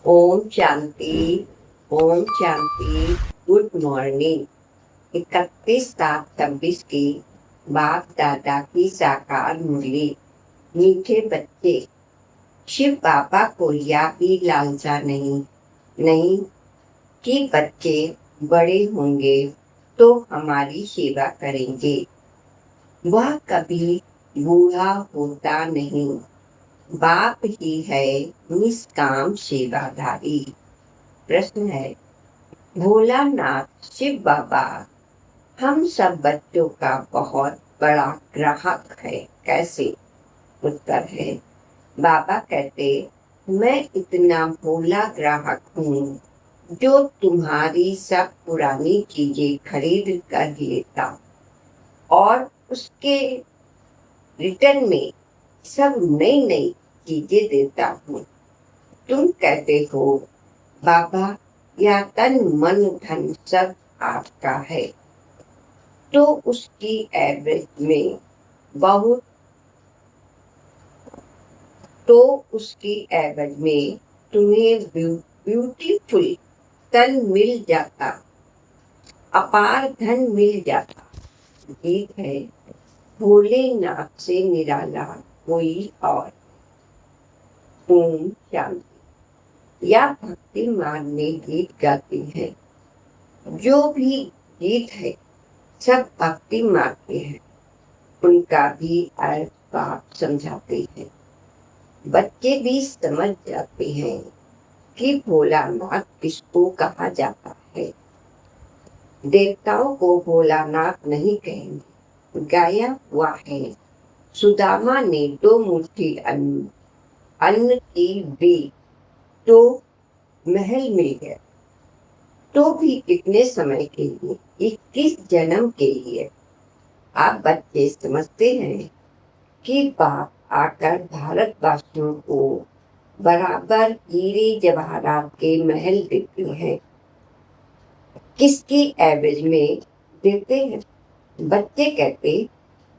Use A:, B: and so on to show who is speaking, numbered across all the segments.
A: Om Shanti. Om Shanti. Good morning. 31/7/26 की बाप दादा की साकार मुरली। मीठे बच्चे, शिव बाबा को यह भी लालसा नहीं कि बच्चे बड़े होंगे तो हमारी सेवा करेंगे। वह कभी बूढ़ा होता नहीं। बाप ही है निष्काम सेवाधारी। प्रश्न है, भोलानाथ शिव बाबा हम सब बच्चों का बहुत बड़ा ग्राहक है, कैसे? उत्तर है, बाबा कहते, मैं इतना भोला ग्राहक हूँ जो तुम्हारी सब पुरानी चीजें खरीद कर लेता और उसके रिटर्न में सब नई नई चीजें देता हूँ। तुम कहते हो, बाबा यह तन मन धन सब आपका है, तो उसकी एवरेज में बहुत तो उसकी एवज में तुम्हें ब्यूटीफुल तन मिल जाता, अपार धन मिल जाता। ठीक है, भोलेनाथ से निराला कोई और। ओम शांति। या भक्ति मार्ग में गीत गाती है। जो भी गीत है सब भक्ति मार्ग के हैं। उनका भी अर्थ बाप समझाते हैं। बच्चे भी समझ जाते हैं कि भोलानाथ किसको कहा जाता है। देवताओं को भोलानाथ नहीं कहेंगे। गाया हुआ है, सुदामा ने 2 मुट्ठी अन्न की दी तो महल मिल गया। तो भी कितने समय के लिए? 21 जन्म के लिए। आप बच्चे समझते हैं कि बाप आकर भारतवासियों को बराबर हीरे जवाहरात के महल देते हैं। किसकी एवरेज में देते हैं? बच्चे कहते,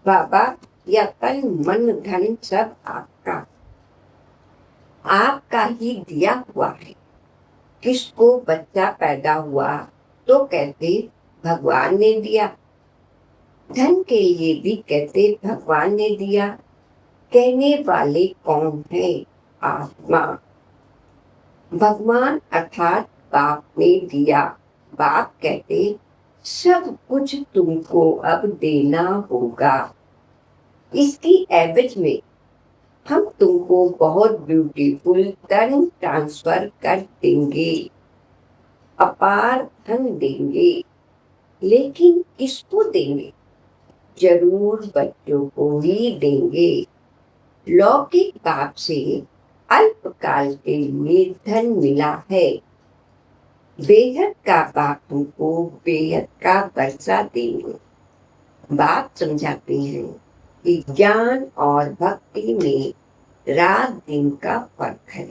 A: बाबा यह तन मन धन सब आपका ही दिया हुआ है। किसको बच्चा पैदा हुआ तो कहते भगवान ने दिया। धन के लिए भी कहते भगवान ने दिया। कहने वाले कौन है? आत्मा। भगवान अर्थात बाप ने दिया। बाप कहते सब कुछ तुमको अब देना होगा। इसकी एवज में हम तुमको बहुत ब्यूटीफुल धन ट्रांसफर कर देंगे, अपार धन देंगे। लेकिन किसको देंगे? जरूर बच्चों को ही देंगे। लौकिक बाप से अल्पकाल के लिए धन मिला है। बेहद का बाप तुमको बेहद का वर्षा देंगे। बाप समझाते हैं कि ज्ञान और भक्ति में रात दिन का फर्क है।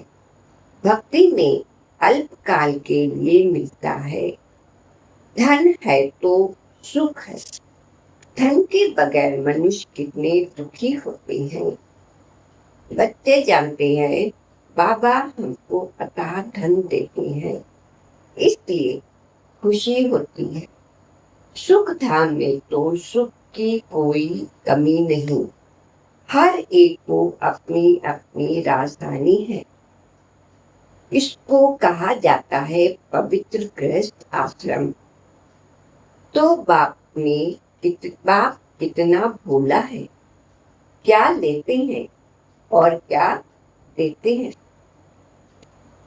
A: भक्ति में अल्पकाल के लिए मिलता है। धन है तो सुख है। धन के बगैर मनुष्य कितने दुखी होते हैं। बच्चे जानते हैं बाबा हमको अथाह धन देते हैं, इसलिए खुशी होती है। सुख धाम में तो सुख की कोई कमी नहीं। हर एक को अपनी अपनी राजधानी है। इसको कहा जाता है पवित्र गृहस्थ आश्रम। तो बाप कितना भोला है। क्या लेते हैं और क्या देते हैं।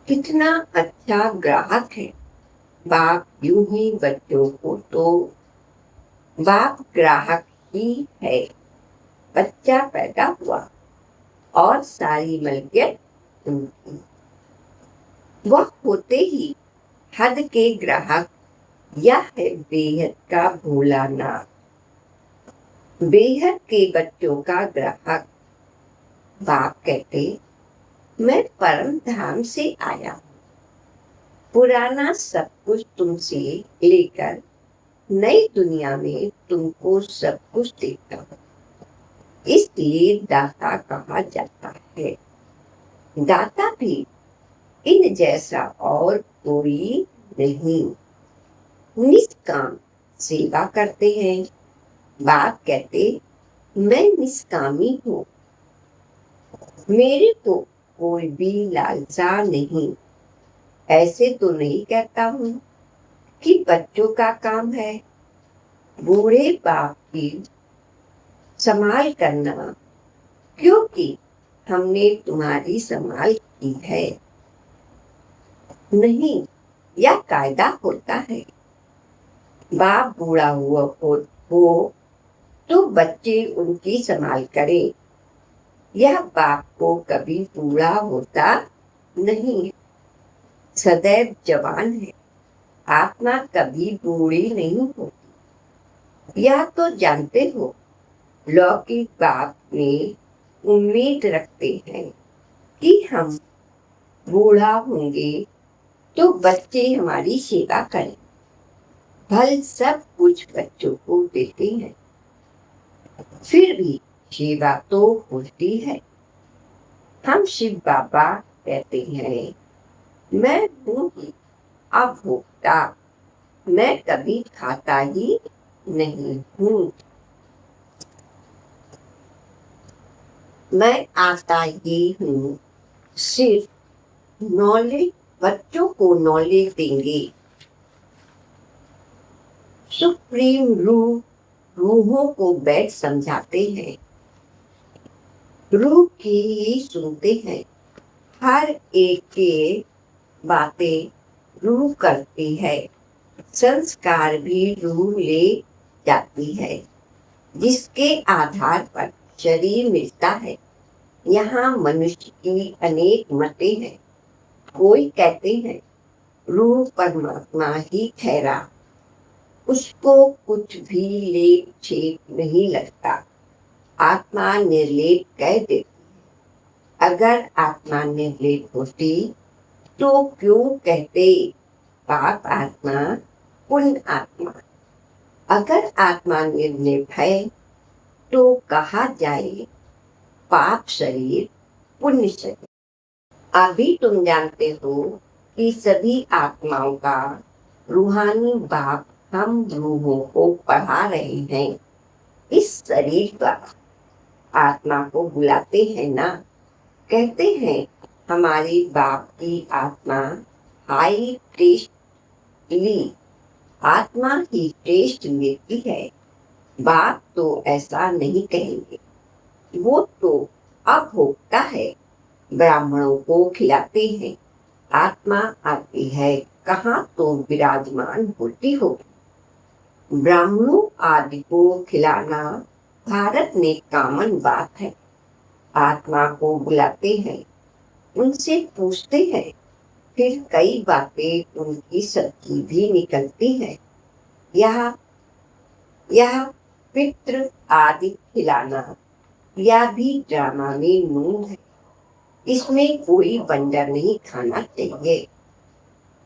A: कितना अच्छा ग्राहक है। बाप यूं ही बच्चों को तो बाप ग्राहक ही है। बच्चा पैदा हुआ और सारी मलकियत उनकी। वह होते ही हद के ग्राहक। यह है बेहद का भोलानाथ। बेहद के बच्चों का ग्राहक। बाप कहते, मैं परम धाम से आया हूँ। पुराना सब कुछ तुमसे लेकर नई दुनिया में तुमको सब कुछ देता हूँ। इसलिए दाता कहा जाता है। दाता भी इन जैसा और कोई नहीं। निष्काम सेवा करते हैं। बाप कहते, मैं निष्कामी हूँ, मेरे को कोई भी लालसा नहीं। ऐसे तो नहीं कहता हूँ कि बच्चों का काम है। बूढ़े बाप की संभाल करना, क्योंकि हमने तुम्हारी संभाल की है। नहीं, यह कायदा होता है। बाप बूढ़ा हो तो बच्चे उनकी संभाल करें। यह बाप को कभी बूढ़ा होता नहीं है, सदैव जवान है। आत्मा कभी बूढ़ी नहीं होती, यह तो जानते हो। लौकिक बाप में उम्मीद रखते हैं कि हम बूढ़ा होंगे तो बच्चे हमारी सेवा करें। फल सब कुछ बच्चों को देते हैं, फिर भी सेवा तो होती है। हम शिव बाबा कहते हैं, मैं हूँ ही अभोक्ता, मैं कभी खाता ही नहीं हूँ, मैं आता ही हूँ। सिर्फ नॉलेज, बच्चों को नॉलेज देंगे। सुप्रीम रूहों को बैठ समझाते हैं, रूह की ही सुनते हैं। हर एक के बातें रूह करती है, संस्कार भी रूह ले जाती है, जिसके आधार पर शरीर मिलता है। यहाँ मनुष्य की अनेक मतें हैं। कोई कहते हैं रूह परमात्मा ही ठहरा, उसको कुछ भी लेप छेप नहीं लगता, आत्मा निर्लेप कह देती है। अगर आत्मा निर्लेप होती तो क्यों कहते पाप आत्मा पुण्य आत्मा। अगर आत्मा निर्लेप है तो कहा जाए पाप शरीर पुण्य शरीर। अभी तुम जानते हो कि सभी आत्माओं का रूहानी बाप हम रूहों को पढ़ा रहे हैं। इस शरीर द्वारा आत्मा को बुलाते हैं ना, कहते हैं हमारे बाप की आत्मा हाई टेस्ट ली, आत्मा ही टेस्ट लेती है। बाप तो ऐसा नहीं कहेंगे, वो तो अब भोगता है, ब्राह्मणों को खिलाते हैं। आत्मा आती है कहाँ तो विराजमान होती होगी। ब्राह्मणों आदि को खिलाना भारत में कॉमन बात है। आत्मा को बुलाते हैं, उनसे पूछते हैं, फिर कई बातें उनकी सच्ची भी निकलती है। यह पितृ आदि खिलाना यह भी ड्रामा में मूल है। इसमें कोई बंदर नहीं खाना चाहिए।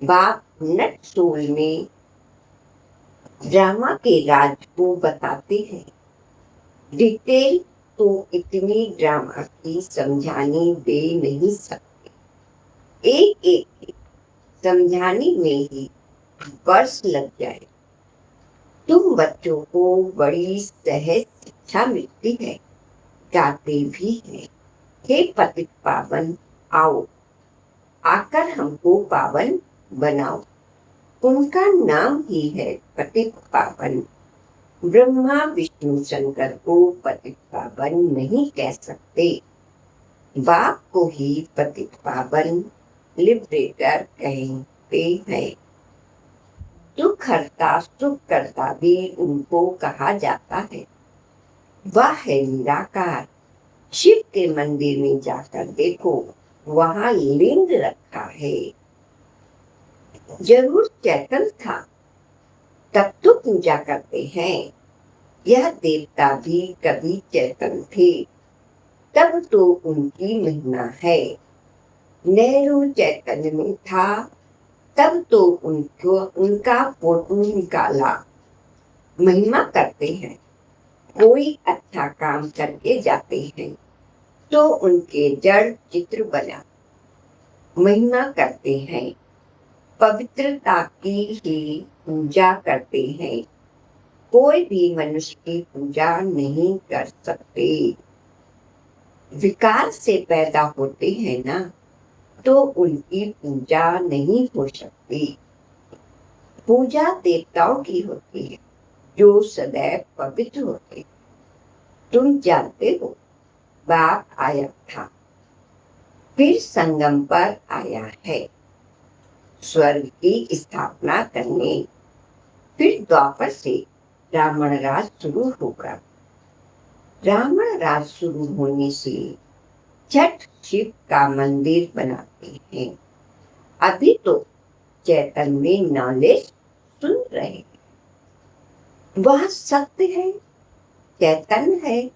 A: बाप नट सोल में ड्रामा के राज को बताते हैं। डिटेल तो इतनी ड्रामा की समझाने दे नहीं सकते, एक एक समझाने में ही वर्ष लग जाए। तुम बच्चों को बड़ी सहज शिक्षा मिलती है, गाते भी हैं, हे पतित पावन आओ, आकर हमको पावन बनाओ। उनका नाम ही है पतित पावन। ब्रह्मा विष्णु शंकर को पतित पावन नहीं कह सकते, बाप को ही पतित पावन लिबरेटर कहते हैं। दुख हरता सुख करता भी उनको कहा जाता है। वह है निराकार। शिव के मंदिर में जाकर देखो, वहां लिंग रखा है। जरूर चैतन्य था, तब तो पूजा करते हैं। यह देवता भी कभी चैतन्य थे, तब तो उनकी महिमा है। नेहरू चैतन्य में था, तब तो उनका फोटो निकाला। महिमा करते हैं, कोई अच्छा काम करके जाते हैं तो उनके जड़ चित्र बना। महिमा करते हैं, पवित्रता की ही पूजा करते हैं। कोई भी मनुष्य की पूजा नहीं कर सकते। विकार से पैदा होते हैं ना, तो उनकी पूजा नहीं हो सकती। पूजा देवताओं की होती है, जो सदैव पवित्र होते हैं। तुम जानते हो, बाप आया था, फिर संगम पर आया है स्वर्ग की स्थापना करने। फिर द्वापर से रावण राज शुरू होगा। रावण राज शुरू होने से छठ शिव का मंदिर बनाते हैं। अभी तो चैतन्य नॉलेज सुन रहे हैं। वह सत्य है, चैतन्य है,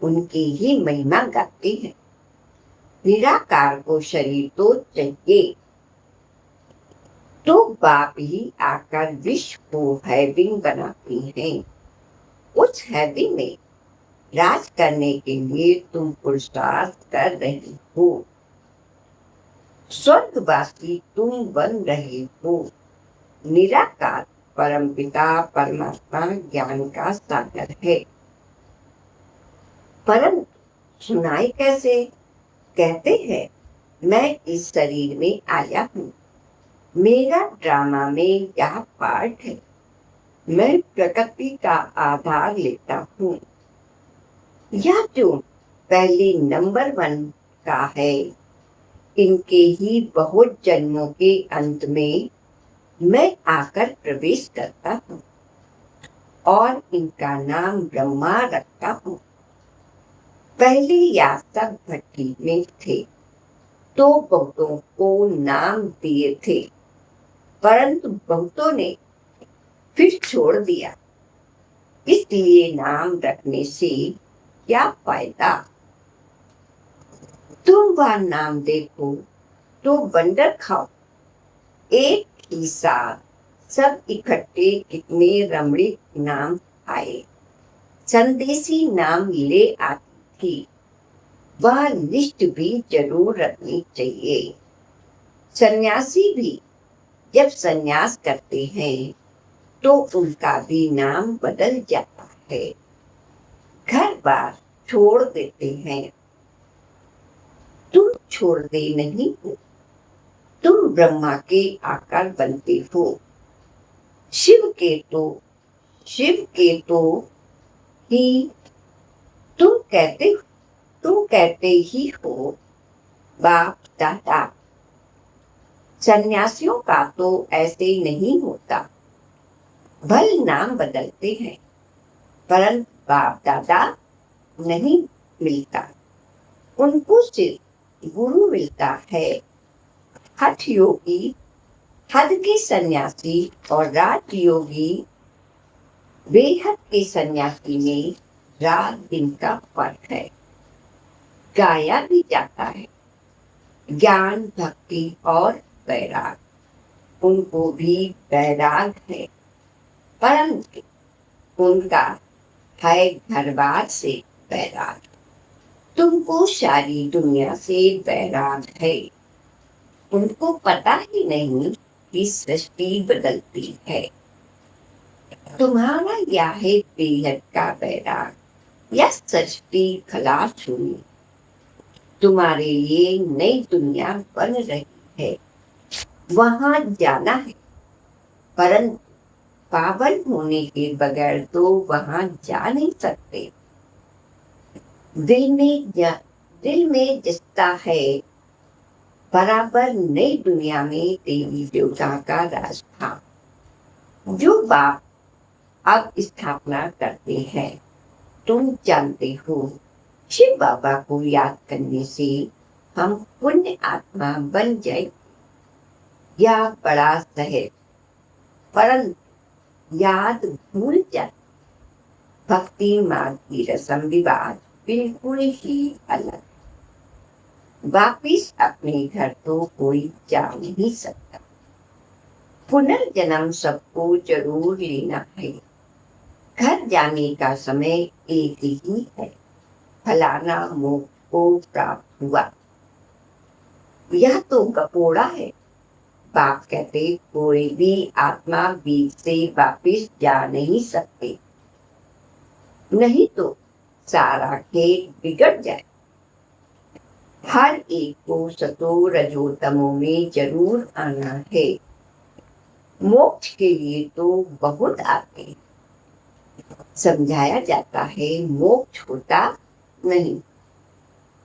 A: उनकी ही महिमा गाते हैं। निराकार को शरीर तो चाहिए, तो बाप ही आकर विश्व को हैविंग बनाती हैं। उस हैविंग में राज करने के लिए तुम पुरुषार्थ कर रही हो। स्वर्गवासी तुम बन रहे हो। निराकार परमपिता परमात्मा ज्ञान का सागर है। परंतु सुनाई कैसे? कहते हैं, मैं इस शरीर में आया हूँ, मेरा ड्रामा में यह पार्ट है, मैं प्रकृति का आधार लेता हूँ। यह जो पहले नंबर 1 का है, इनके ही बहुत जन्मों के अंत में मैं आकर प्रवेश करता हूँ और इनका नाम ब्रह्मा रखता हूँ। पहले यास्तक भट्टी में थे, तो बहुतों को नाम दिए थे, परंतु बहुतों ने फिर छोड़ दिया। इसलिए नाम रखने से क्या फायदा? तुम वह नाम देखो तो बंडर खाओ। एक ही साथ सब इकट्ठे कितने रमणीक नाम आए। संदेशी नाम ले आती थी, वह लिस्ट भी जरूर रखनी चाहिए। सन्यासी भी जब सन्यास करते हैं तो उनका भी नाम बदल जाता है। घर बार छोड़ देते हैं। तुम छोड़ते नहीं हो, तुम ब्रह्मा के आकार बनते हो। शिव के तो ही तुम कहते ही हो बाप दादा। सन्यासियों का तो ऐसे नहीं होता। भल नाम बदलते हैं, परंतु बाप दादा नहीं मिलता। उनको सिर्फ गुरु मिलता है। हठ योगी, हद के सन्यासी और राज योगी, बेहद के सन्यासी में रात दिन का फर्क है। गाया भी जाता है, ज्ञान भक्ति और वैराग, उनको भी वैराग है, परंतु उनका है घरबार से वैराग। तुमको सारी दुनिया से वैराग है। उनको पता ही नहीं कि सृष्टि बदलती है। तुम्हारा यह है बेहद का वैराग, यह सृष्टि खलास हुई, तुम्हारे लिए नई दुनिया बन रही है, वहां जाना है, परंतु पावन होने के बगैर तो वहां जा नहीं सकते। दिल में जसता है, बराबर नई दुनिया में देवी देवता का राज था, जो बाप अब स्थापना करते हैं। तुम जानते हो, शिव बाबा को याद करने से हम पुण्य आत्मा बन जाए। यह बड़ा सहज, परंतु याद भूल जाए। भक्ति मार्ग की रस्म विवाद बिल्कुल ही अलग। वापिस अपने घर तो कोई जा नहीं सकता। पुनर्जन्म सबको जरूर लेना है। घर जाने का समय एक ही है, फलाना मोक्ष को प्राप्त हुआ। यह तो कपोड़ा है। बाप कहते कोई भी आत्मा बीज से वापिस जा नहीं सकती, नहीं तो सारा खेत बिगड़ जाए। हर एक को सतो रजो तमो में जरूर आना है। मोक्ष के लिए तो बहुत आते हैं। समझाया जाता है मोक्ष होता नहीं,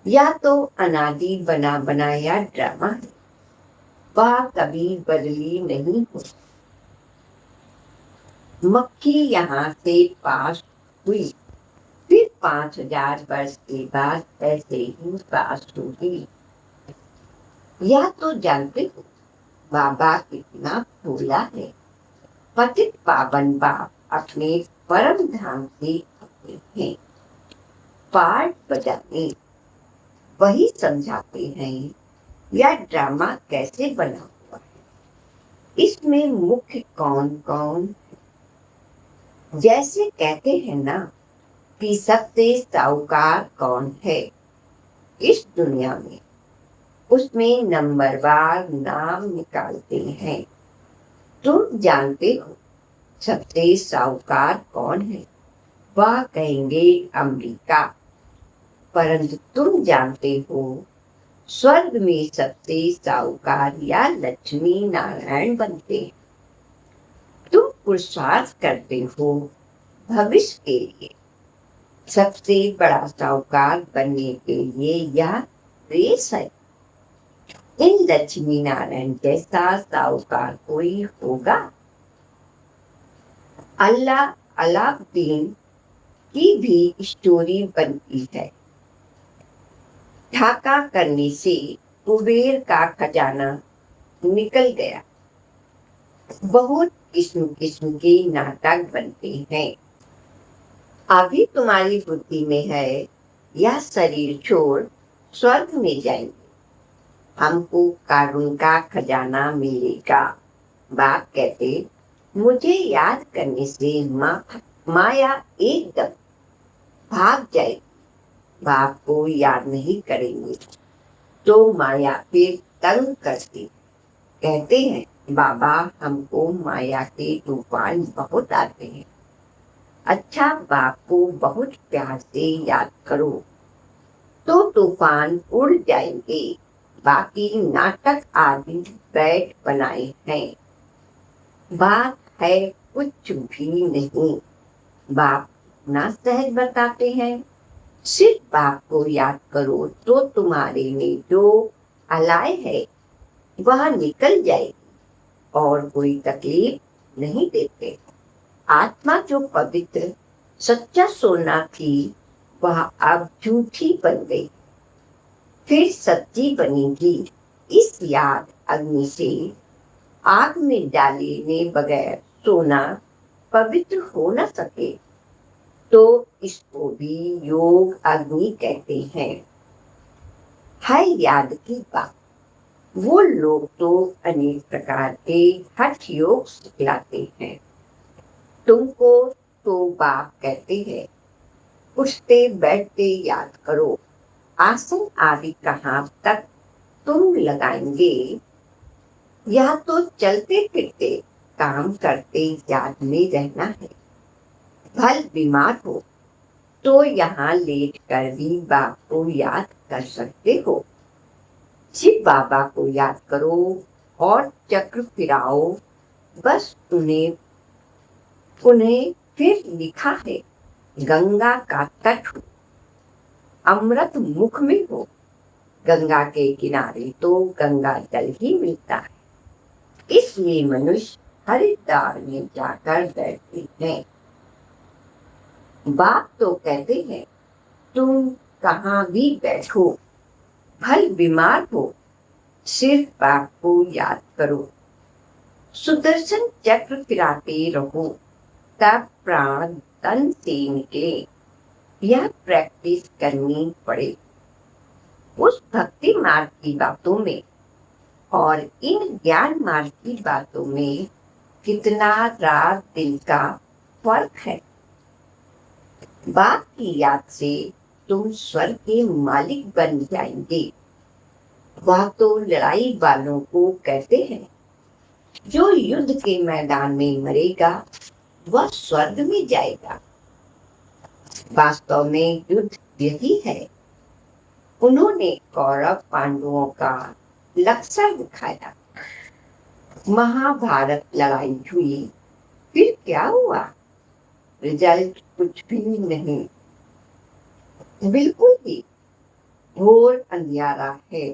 A: या तो अनादि बना बनाया ड्रामा है, वह कभी बदली नहीं हो। मक्खी यहाँ से पास हुई, फिर 5000 वर्ष के बाद ऐसे ही पास होगी। यह तो जानते हो बाबा कितना भोला है। पतित पावन बाप अपने परम धाम से आते हैं, पाठ बजाने वही समझाते हैं यह ड्रामा कैसे बना हुआ है, इसमें मुख्य कौन कौन। जैसे कहते हैं ना कि सबसे साहूकार कौन है इस दुनिया में, उसमें नंबरवार नाम निकालते हैं। तुम जानते हो सबसे साहूकार कौन है? वह कहेंगे अमेरिका। परंतु तुम जानते हो स्वर्ग में सबसे साहूकार या लक्ष्मी नारायण बनते हैं। तुम पुरुषार्थ करते हो भविष्य के लिए। सबसे बड़ा साहूकार बनने के लिए यह रेस है। इन लक्ष्मी नारायण जैसा साहूकार कोई होगा? अल्लाह अलाउद्दीन की भी स्टोरी बनती है। ठाका करने से कुबेर का खजाना निकल गया। बहुत किस्म किस्म के नाटक बनते हैं। अभी तुम्हारी बुद्धि में है यह शरीर छोड़ स्वर्ग में जाएंगे, हमको कानून का खजाना मिलेगा। बाप कहते मुझे याद करने से माया एकदम भाग जाएगी। बाप को याद नहीं करेंगे तो माया फिर तंग करती। कहते हैं बाबा हमको माया के तूफान बहुत आते हैं। अच्छा, बाप को बहुत प्यार से याद करो तो तूफान उड़ जाएंगे। बाकी नाटक आदि बैठ बनाए हैं। बात है कुछ भी नहीं। बाप ना सहज बताते हैं। सिर्फ बाप को याद करो तो तुम्हारे में जो अलाय है वह निकल जाएगी और कोई तकलीफ नहीं देते। आत्मा जो पवित्र सच्चा सोना थी वह अब झूठी बन गई, फिर सच्ची बनेगी। इस याद अग्नि से आग में डाले बगैर सोना पवित्र हो न सके तो इसको भी योग अग्नि कहते हैं। है याद की बात। वो लोग तो अनेक प्रकार के हठ योग सिखलाते हैं। तुमको तो बाप कहते हैं उठते बैठते याद करो। आसन आदि कहाँ तक तुम लगाएंगे? या तो चलते फिरते काम करते याद में रहना है। भल बीमार हो तो यहाँ लेट कर भी बाप को याद कर सकते हो। शिव बाबा को याद करो और चक्र फिराओ। बस उन्हें फिर लिखा है गंगा का तट हो, अमृत मुख में हो। गंगा के किनारे तो गंगा जल ही मिलता है, इसलिए मनुष्य हरिद्वार में जाकर बैठते हैं। बाप तो कहते हैं तुम कहाँ भी बैठो, भल बीमार हो, सिर्फ बाप को याद करो। सुदर्शन चक्र फिराते रहो तब प्राण तन से निकले। यह प्रैक्टिस करनी पड़े। उस भक्ति मार्ग की बातों में और इन ज्ञान मार्ग की बातों में कितना रात दिन का फर्क है। बाप की याद से तुम स्वर्ग के मालिक बन जाएंगे। वह तो लड़ाई वालों को कहते हैं। जो युद्ध के मैदान में मरेगा वह स्वर्ग में जाएगा। वास्तव में युद्ध यही है। उन्होंने कौरव पांडवों का लक्ष्य दिखाया। महाभारत लड़ाई हुई, फिर क्या हुआ? रिजल्ट कुछ भी नहीं, बिल्कुल भी। घोर अंधियारा है,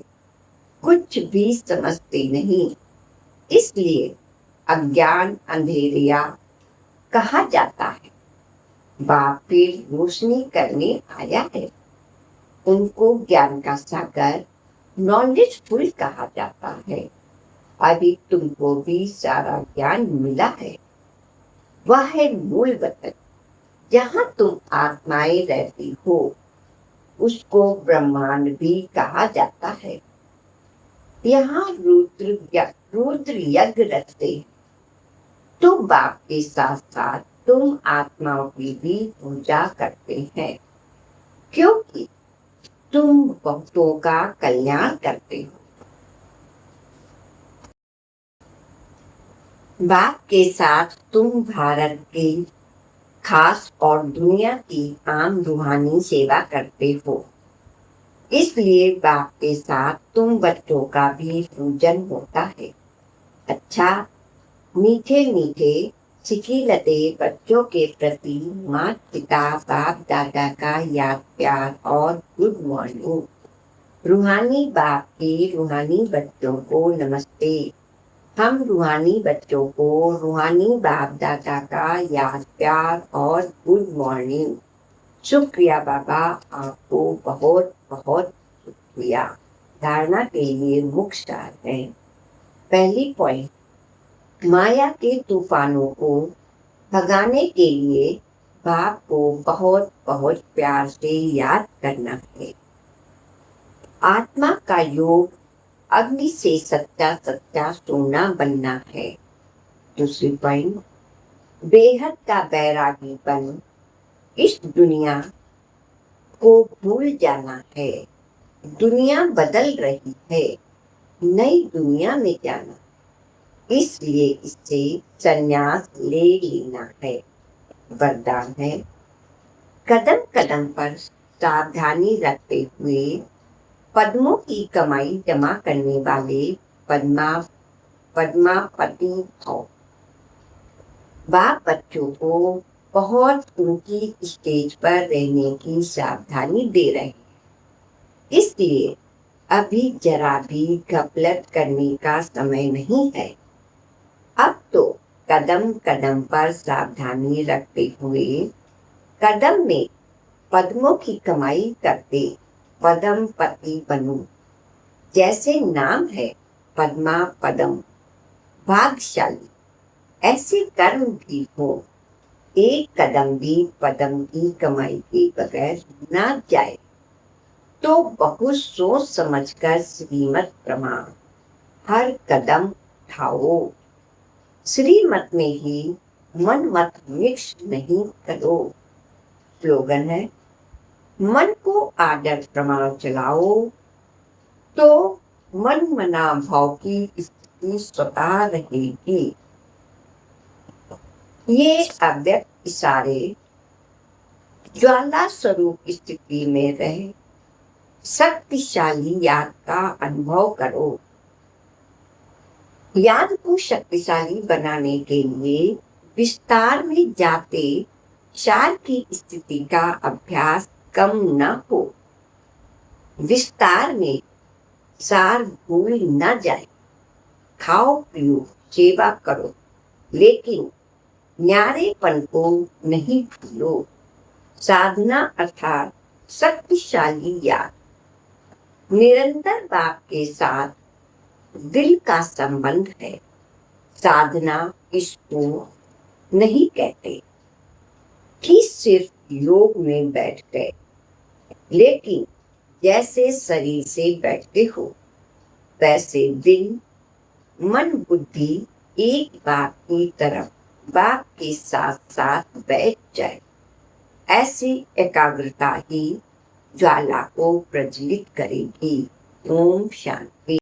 A: कुछ भी समझते नहीं। इसलिए अज्ञान अंधेरिया कहा जाता है। बाप फिर रोशनी करने आया है। उनको ज्ञान का सागर नॉलेजफुल कहा जाता है। अभी तुमको भी सारा ज्ञान मिला है। वह है मूल वतन, जहाँ तुम आत्माएं रहती हो। उसको ब्रह्मांड भी कहा जाता है। यहाँ रुद्र यज्ञ रचते हैं। तो बाप के साथ साथ तुम आत्माओं की भी पूजा करते हैं, क्योंकि तुम भक्तों का कल्याण करते हो। बाप के साथ तुम भारत की खास और दुनिया की आम रूहानी सेवा करते हो। इसलिए बाप के साथ तुम बच्चों का भी पूजन होता है। अच्छा, मीठे मीठे सिखिलते बच्चों के प्रति माता पिता बाप दादा का याद प्यार और गुड मॉर्निंग। रूहानी बाप के रूहानी बच्चों को नमस्ते। हम रूहानी बच्चों को रूहानी बाप दादा का याद प्यार और गुड मॉर्निंग। शुक्रिया बाबा, आपको बहुत बहुत शुक्रिया। धारणा के लिए मुख्य सार है। पहली पॉइंट, माया के तूफानों को भगाने के लिए बाप को बहुत बहुत प्यार से याद करना है। आत्मा का योग अग्नि से सच्चा सच्चा सोना बनना है। दूसरी पॉइंट, बेहद का बैरागीपन इस दुनिया को भूल जाना है। दुनिया बदल रही है, नई दुनिया में जाना, इसलिए इससे संन्यास ले लेना है। वरदान है, कदम कदम पर सावधानी रखते हुए पद्मों की कमाई जमा करने वाले पद्मापति हो। बाप बच्चों को बहुत ऊंची स्टेज पर रहने की सावधानी दे रहे हैं। इसलिए अभी जरा भी गफलत करने का समय नहीं है। अब तो कदम कदम पर सावधानी रखते हुए कदम में पद्मों की कमाई करते पद्मपति बनूं। जैसे नाम है पद्मा पदम, भाग्यशाली, ऐसे कर्म भी हो। एक कदम भी पद्म की कमाई के बगैर ना जाए तो बहुत सोच समझकर श्रीमत प्रमाण हर कदम उठाओ। श्रीमत में ही मन मत मिक्स नहीं करो। स्लोगन है, मन को आदर प्रमाण चलाओ तो मन मना भाव की स्थिति स्वतः रहेगी। ये अव्यक्त इशारे ज्वाला स्वरूप स्थिति में रहे शक्तिशाली याद का अनुभव करो। याद को शक्तिशाली बनाने के लिए विस्तार में जाते सार की स्थिति का अभ्यास कम न हो। विस्तार में सार भूल न जाए। खाओ पियो सेवा करो, लेकिन न्यारेपन को नहीं भूलो। साधना अर्थात शक्तिशाली याद। निरंतर बाप के साथ दिल का संबंध है। साधना इसको नहीं कहते कि सिर्फ योग में बैठ गए, लेकिन जैसे शरीर से बैठते हो वैसे दिल मन बुद्धि एक बाप की तरफ बाप के साथ साथ बैठ जाए। ऐसी एकाग्रता ही ज्वाला को प्रज्वलित करेगी। ओम शांति।